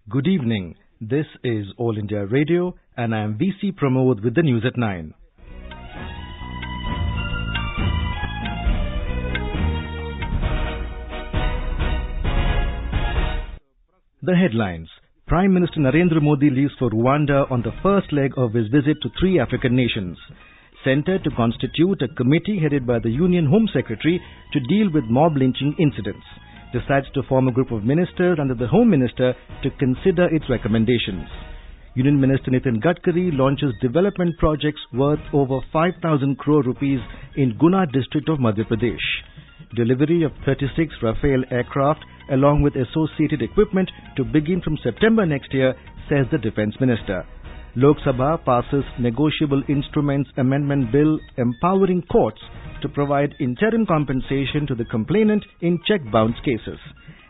Good evening. This is All India Radio and I am VC Pramod with the news at 9. The headlines. Prime Minister Narendra Modi leaves for Rwanda on the first leg of his visit to 3 African nations. Centre to constitute a committee headed by the Union Home Secretary to deal with mob lynching incidents. Decides to form a group of ministers under the Home Minister to consider its recommendations. Union Minister Nitin Gadkari launches development projects worth over 5,000 crore rupees in Guna district of Madhya Pradesh. Delivery of 36 Rafale aircraft along with associated equipment to begin from September next year, says the Defence Minister. Lok Sabha passes Negotiable Instruments Amendment Bill empowering courts to provide interim compensation to the complainant in check bounce cases.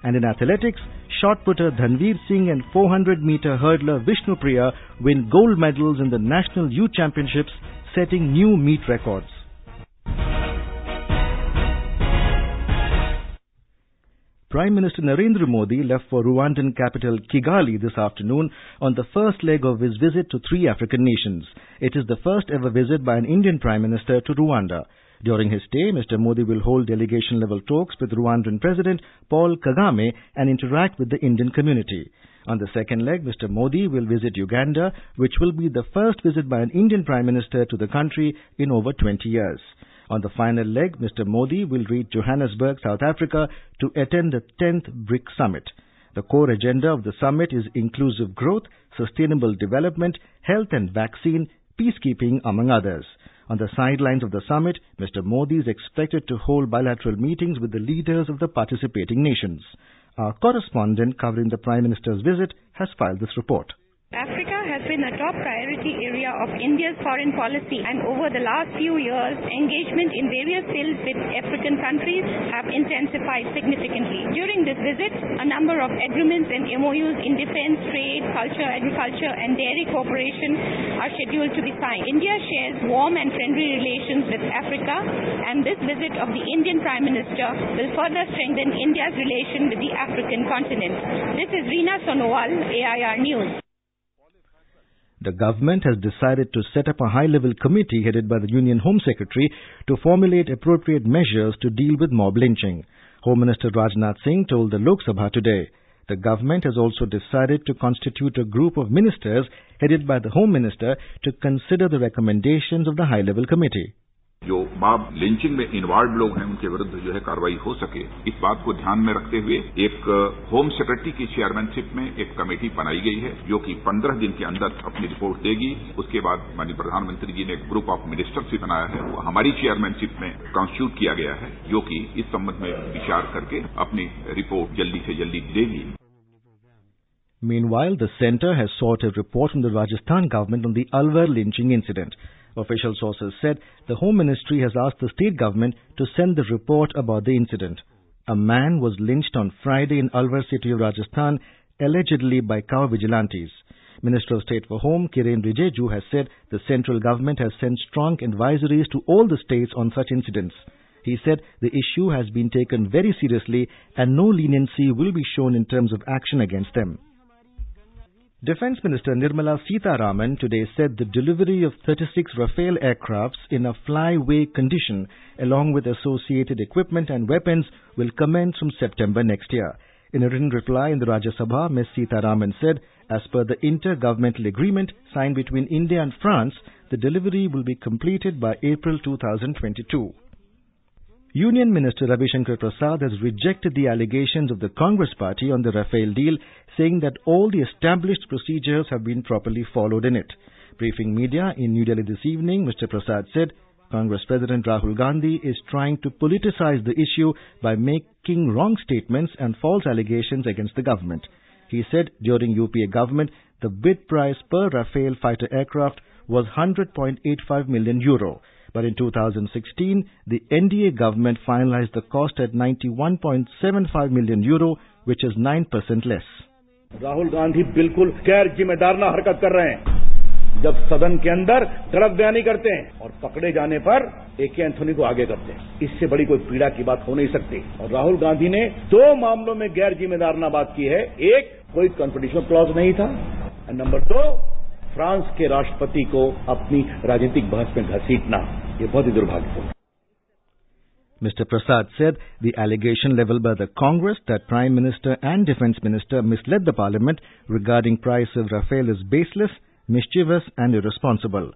And in athletics, shot putter Dhanveer Singh and 400-meter hurdler Vishnu Priya win gold medals in the National Youth Championships, setting new meet records. Prime Minister Narendra Modi left for Rwandan capital Kigali this afternoon on the first leg of his visit to 3 African nations. It is the first ever visit by an Indian Prime Minister to Rwanda. During his stay, Mr. Modi will hold delegation-level talks with Rwandan President Paul Kagame and interact with the Indian community. On the second leg, Mr. Modi will visit Uganda, which will be the first visit by an Indian Prime Minister to the country in over 20 years. On the final leg, Mr. Modi will reach Johannesburg, South Africa to attend the 10th BRICS Summit. The core agenda of the summit is inclusive growth, sustainable development, health and vaccine, peacekeeping, among others. On the sidelines of the summit, Mr. Modi is expected to hold bilateral meetings with the leaders of the participating nations. Our correspondent covering the Prime Minister's visit has filed this report. Africa has been a top priority area of India's foreign policy, and over the last few years, engagement in various fields with African countries have intensified significantly. During this visit, a number of agreements and MOUs in defense, trade, culture, agriculture and dairy cooperation are scheduled to be signed. India shares warm and friendly relations with Africa, and this visit of the Indian Prime Minister will further strengthen India's relation with the African continent. This is Reena Sonowal, AIR News. The government has decided to set up a high-level committee headed by the Union Home Secretary to formulate appropriate measures to deal with mob lynching. Home Minister Rajnath Singh told the Lok Sabha today. The government has also decided to constitute a group of ministers headed by the Home Minister to consider the recommendations of the high-level committee. जो mob lynching में involve लोग हैं उनके विरुद्ध जो है कार्रवाई हो सके, इस बात को ध्यान में रखते हुए एक होम सेक्रेटरी की चेयरमैनशिप में एक कमेटी बनाई गई है जो कि 15 दिन के अंदर अपनी रिपोर्ट देगी. उसके बाद माननीय प्रधानमंत्री जी ने एक ग्रुप ऑफ मिनिस्टर्स भी बनाया है, वो हमारी चेयरमैनशिप में कॉन्स्टिट्यूट किया गया है, जो कि इस संबंध में विचार करके अपनी रिपोर्ट जल्दी से जल्दी देगी. Meanwhile, the centre has sought a report from the Rajasthan government on the Alwar lynching incident. Official sources said the Home Ministry has asked the state government to send the report about the incident. A man was lynched on Friday in Alwar city of Rajasthan, allegedly by cow vigilantes. Minister of State for Home, Kiren Rijiju, has said the central government has sent strong advisories to all the states on such incidents. He said the issue has been taken very seriously and no leniency will be shown in terms of action against them. Defence Minister Nirmala Sitharaman today said the delivery of 36 Rafale aircrafts in a flyaway condition along with associated equipment and weapons will commence from September next year. In a written reply in the Rajya Sabha, Ms. Sitharaman said, as per the intergovernmental agreement signed between India and France, the delivery will be completed by April 2022. Union Minister Ravi Shankar Prasad has rejected the allegations of the Congress party on the Rafale deal, saying that all the established procedures have been properly followed in it. Briefing media in New Delhi this evening, Mr. Prasad said Congress President Rahul Gandhi is trying to politicize the issue by making wrong statements and false allegations against the government. He said during UPA government, the bid price per Rafale fighter aircraft was €100.85 million. But in 2016, the NDA government finalized the cost at €91.75 million, which is 9% less. Rahul Gandhi बिल्कुल गैर जिम्मेदाराना हरकत कर रहे हैं. जब सदन के अंदर गलत बयानी करते हैं और पकड़े जाने पर ए.के. एंथोनी को आगे करते हैं। इससे बड़ी कोई पीड़ा की बात हो नहीं सकती। और राहुल गांधी ने 2 मामलों में गैर जिम्मेदाराना बात की है। एक, कोई कॉन्स्टिट्यूशनल क्लॉज नहीं था, और नंबर 2, फ्रांस के राष्ट्रपति को अपनी राजनीतिक बहस में घसीटना, ये बहुत ही दुर्भाग्यपूर्ण है। Mr. Prasad said the allegation leveled by the Congress that Prime Minister and Defence Minister misled the Parliament regarding price of Rafale is baseless, mischievous and irresponsible.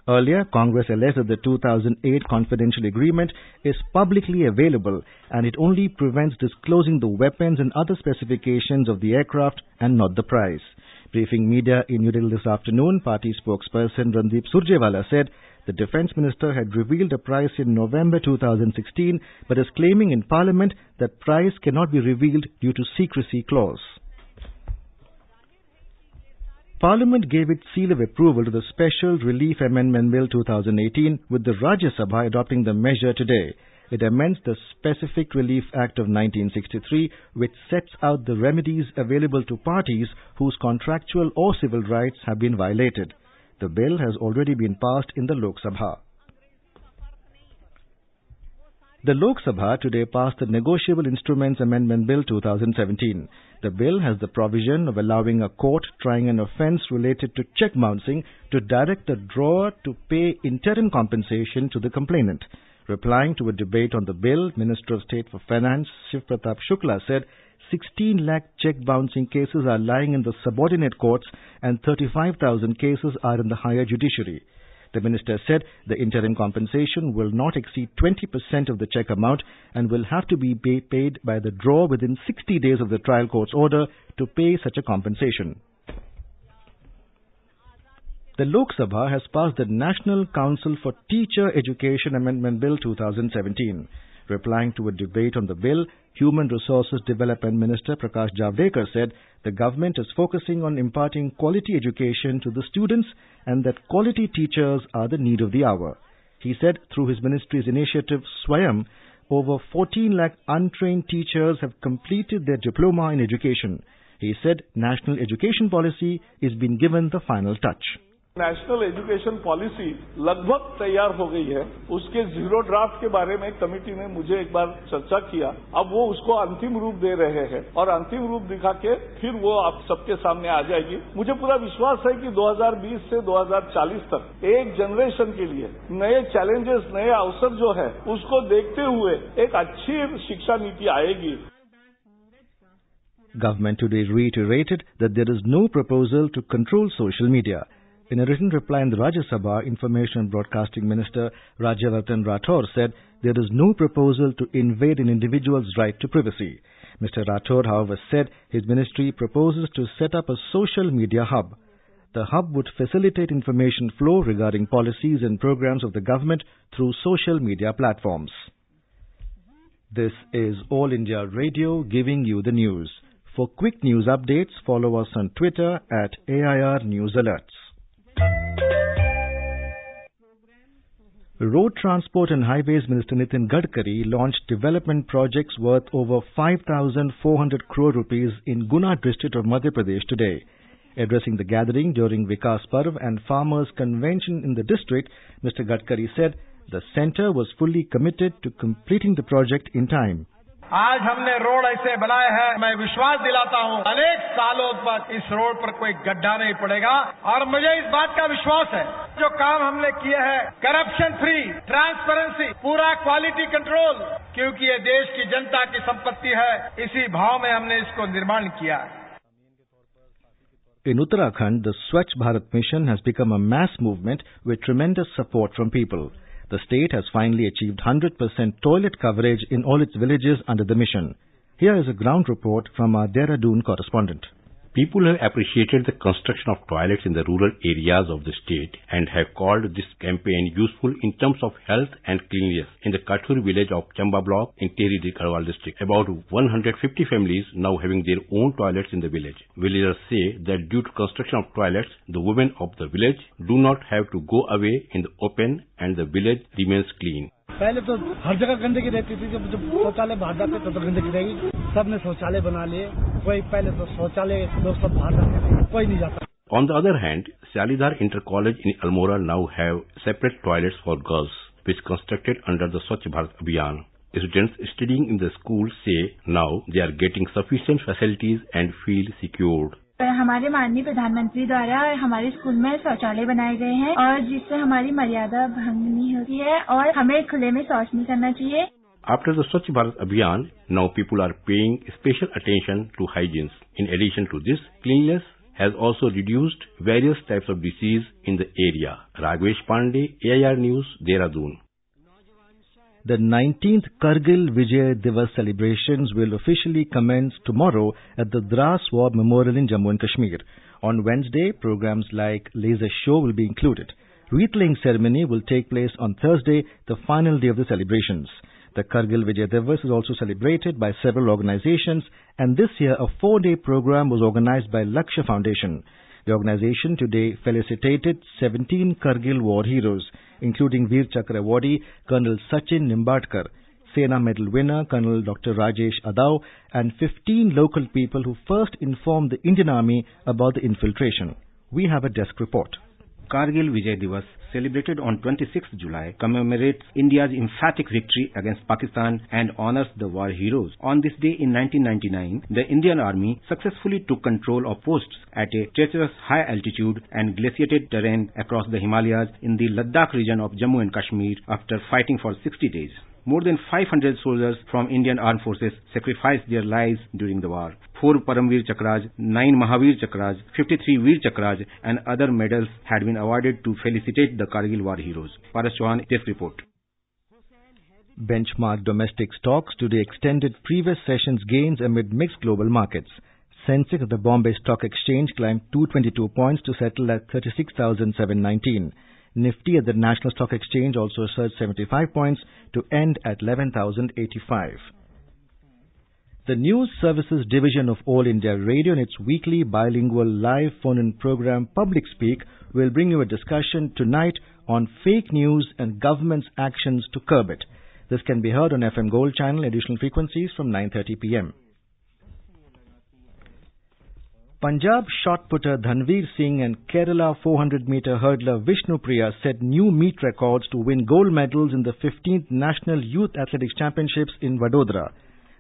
Earlier, Congress alleged that the 2008 confidential agreement is publicly available and it only prevents disclosing the weapons and other specifications of the aircraft and not the price. Briefing media in New Delhi this afternoon, party spokesperson Randeep Surjewala said the Defence Minister had revealed a price in November 2016 but is claiming in Parliament that price cannot be revealed due to secrecy clause. Parliament gave its seal of approval to the Special Relief Amendment Bill 2018 with the Rajya Sabha adopting the measure today. It amends the Specific Relief Act of 1963 which sets out the remedies available to parties whose contractual or civil rights have been violated. The bill has already been passed in the Lok Sabha. The Lok Sabha today passed the Negotiable Instruments Amendment Bill 2017. The bill has the provision of allowing a court trying an offence related to cheque bouncing to direct the drawer to pay interim compensation to the complainant. Replying to a debate on the bill, Minister of State for Finance Shiv Pratap Shukla said 16 lakh cheque bouncing cases are lying in the subordinate courts and 35,000 cases are in the higher judiciary. The minister said the interim compensation will not exceed 20% of the cheque amount and will have to be paid by the drawer within 60 days of the trial court's order to pay such a compensation. The Lok Sabha has passed the National Council for Teacher Education Amendment Bill 2017. Replying to a debate on the bill, Human Resources Development Minister Prakash Javadekar said the government is focusing on imparting quality education to the students and that quality teachers are the need of the hour. He said through his ministry's initiative Swayam, over 14 lakh untrained teachers have completed their diploma in education. He said national education policy is being given the final touch. National education policy लगभग तैयार हो गई है। उसके zero draft के बारे में committee ने मुझे एक बार चर्चा किया। अब वो उसको अंतिम रूप दे रहे हैं और अंतिम रूप दिखा के फिर वो आप सबके सामने आ जाएगी। मुझे पूरा विश्वास है कि 2020 से 2040 तक एक जनरेशन के लिए नए चैलेंजेस, नए अवसर जो है उसको देखते हुए एक अच्छी शिक्षा नीति आएगी। Government today reiterated that there is no proposal to control social media. In a written reply in the Rajya Sabha, Information and Broadcasting Minister Rajyavardhan Rathore said there is no proposal to invade an individual's right to privacy. Mr. Rathore, however, said his ministry proposes to set up a social media hub. The hub would facilitate information flow regarding policies and programs of the government through social media platforms. This is All India Radio giving you the news. For quick news updates, follow us on Twitter at AIR News Alerts. Road Transport and Highways Minister Nitin Gadkari launched development projects worth over 5,400 crore rupees in Guna district of Madhya Pradesh today. Addressing the gathering during Vikas Parv and Farmers Convention in the district, Mr. Gadkari said the centre was fully committed to completing the project in time. आज हमने road ऐसे बनाए हैं, मैं विश्वास दिलाता हूं अनेक सालों तक इस रोड पर कोई गड्ढा नहीं पड़ेगा और मुझे इस बात का विश्वास है जो काम हमने किए हैं करप्शन फ्री, ट्रांसपेरेंसी, पूरा क्वालिटी कंट्रोल, क्योंकि ये देश की जनता की संपत्ति है, इसी भाव में हमने इसको निर्माण किया है. In Uttarakhand, the Swachh Bharat mission has become a mass movement with tremendous support from people. The state has finally achieved 100% toilet coverage in all its villages under the mission. Here is a ground report from our Dehradun correspondent. People have appreciated the construction of toilets in the rural areas of the state and have called this campaign useful in terms of health and cleanliness. In the Kathur village of Chamba block in Tehri Garhwal district, about 150 families now having their own toilets in the village. Villagers say that due to construction of toilets, the women of the village do not have to go away in the open and the village remains clean. पहले तो हर जगह गंदगी रहती थी, जब शौचालय बाहर जाते तो गंदगी रहेगी. सबने शौचालय बना लिए. कोई पहले तो शौचालय लोग सब बाहर जाते थे, कोई नहीं जाता. On the other hand, Sialidhar Inter-College in Almora now have separate toilets for girls, which constructed under the Swachh Bharat Abhiyan. Students studying in the school say now they are getting sufficient facilities and feel secured. हमारे माननीय प्रधानमंत्री द्वारा हमारे school में शौचालय बनाए गए हैं और जिससे हमारी मर्यादा भंग नहीं होती है और हमें खुले में शौच नहीं करना चाहिए. After the Swachh Bharat Abhiyan, now people are paying special attention to hygiene. In addition to this, cleanliness has also reduced various types of disease in the area. Raghavesh Pandey, AIR News, Dehradun. The 19th Kargil Vijay Divas celebrations will officially commence tomorrow at the Dras War Memorial in Jammu and Kashmir. On Wednesday, programs like laser show will be included. Wreath-laying ceremony will take place on Thursday, the final day of the celebrations. The Kargil Vijay Divas is also celebrated by several organizations, and this year a 4-day program was organized by Lakshya Foundation. The organization today felicitated 17 Kargil war heroes, including Veer Chakra awardee Colonel Sachin Nimbadkar, Sena Medal winner Colonel Dr. Rajesh Adao, and 15 local people who first informed the Indian Army about the infiltration. We have a desk report. Kargil Vijay Divas, celebrated on 26th July, commemorates India's emphatic victory against Pakistan and honors the war heroes. On this day in 1999, the Indian Army successfully took control of posts at a treacherous high altitude and glaciated terrain across the Himalayas in the Ladakh region of Jammu and Kashmir after fighting for 60 days. More than 500 soldiers from Indian Armed Forces sacrificed their lives during the war. 4 Paramveer Chakras, 9 Mahavir Chakras, 53 Veer Chakras and other medals had been awarded to felicitate the Kargil war heroes. Paras Chauhan, Desk Report. Benchmark domestic stocks today extended previous session's gains amid mixed global markets. Sensex at the Bombay Stock Exchange climbed 222 points to settle at 36,719. Nifty at the National Stock Exchange also surged 75 points to end at 11,085. The News Services Division of All India Radio in its weekly bilingual live phone-in program Public Speak will bring you a discussion tonight on fake news and government's actions to curb it. This can be heard on FM Gold channel, additional frequencies from 9:30 p.m. Punjab shot putter Dhanveer Singh and Kerala 400-meter hurdler Vishnu Priya set new meet records to win gold medals in the 15th National Youth Athletics Championships in Vadodara.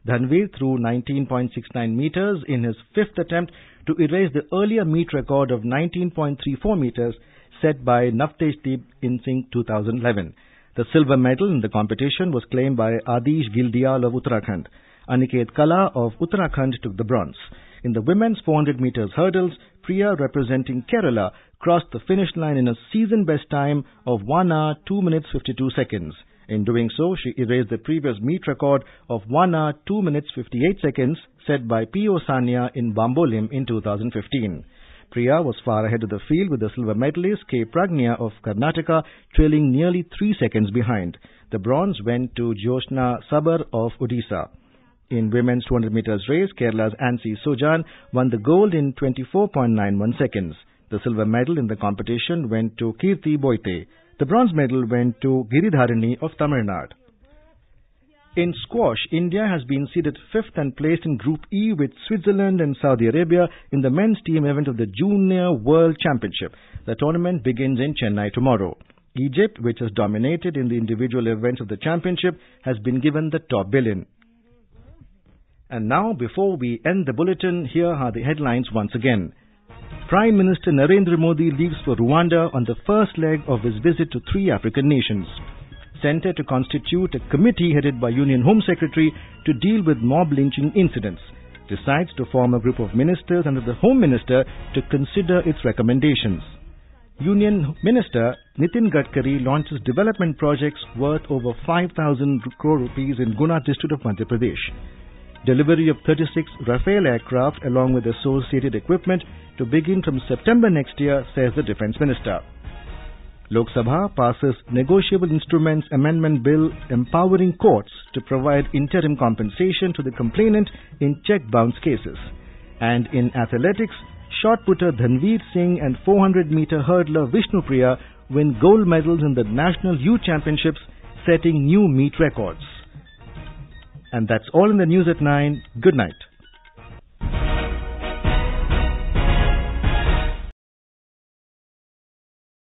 Dhanveer threw 19.69 meters in his 5th attempt to erase the earlier meet record of 19.34 meters set by Navtejdeep in Singh 2011. The silver medal in the competition was claimed by Adish Gildial of Uttarakhand. Aniket Kala of Uttarakhand took the bronze. In the women's 400 meters hurdles, Priya representing Kerala crossed the finish line in a season-best time of 1 hour, 2 minutes 52 seconds. In doing so, she erased the previous meet record of 1 hour, 2 minutes 58 seconds set by P.O. Sania in Bambolim in 2015. Priya was far ahead of the field with the silver medalist K. Pragnya of Karnataka trailing nearly 3 seconds behind. The bronze went to Jyoshna Sabar of Odisha. In women's 200 meters race, Kerala's Ansi Sojan won the gold in 24.91 seconds. The silver medal in the competition went to Kirti Boite. The bronze medal went to Giridharini of Tamil Nadu. In squash, India has been seeded 5th and placed in Group E with Switzerland and Saudi Arabia in the men's team event of the Junior World Championship. The tournament begins in Chennai tomorrow. Egypt, which has dominated in the individual events of the championship, has been given the top billion. And now, before we end the bulletin, here are the headlines once again. Prime Minister Narendra Modi leaves for Rwanda on the first leg of his visit to 3 African nations. Centre to constitute a committee headed by Union Home Secretary to deal with mob lynching incidents. Decides to form a group of ministers under the Home Minister to consider its recommendations. Union Minister Nitin Gadkari launches development projects worth over 5,000 crore rupees in Guna district of Madhya Pradesh. Delivery of 36 Rafale aircraft along with associated equipment to begin from September next year, says the Defence Minister. Lok Sabha passes Negotiable Instruments Amendment Bill empowering courts to provide interim compensation to the complainant in check bounce cases. And in athletics, shot putter Dhanveer Singh and 400-meter hurdler Vishnu Priya win gold medals in the National Youth Championships, setting new meet records. And that's all in the news at 9. Good night.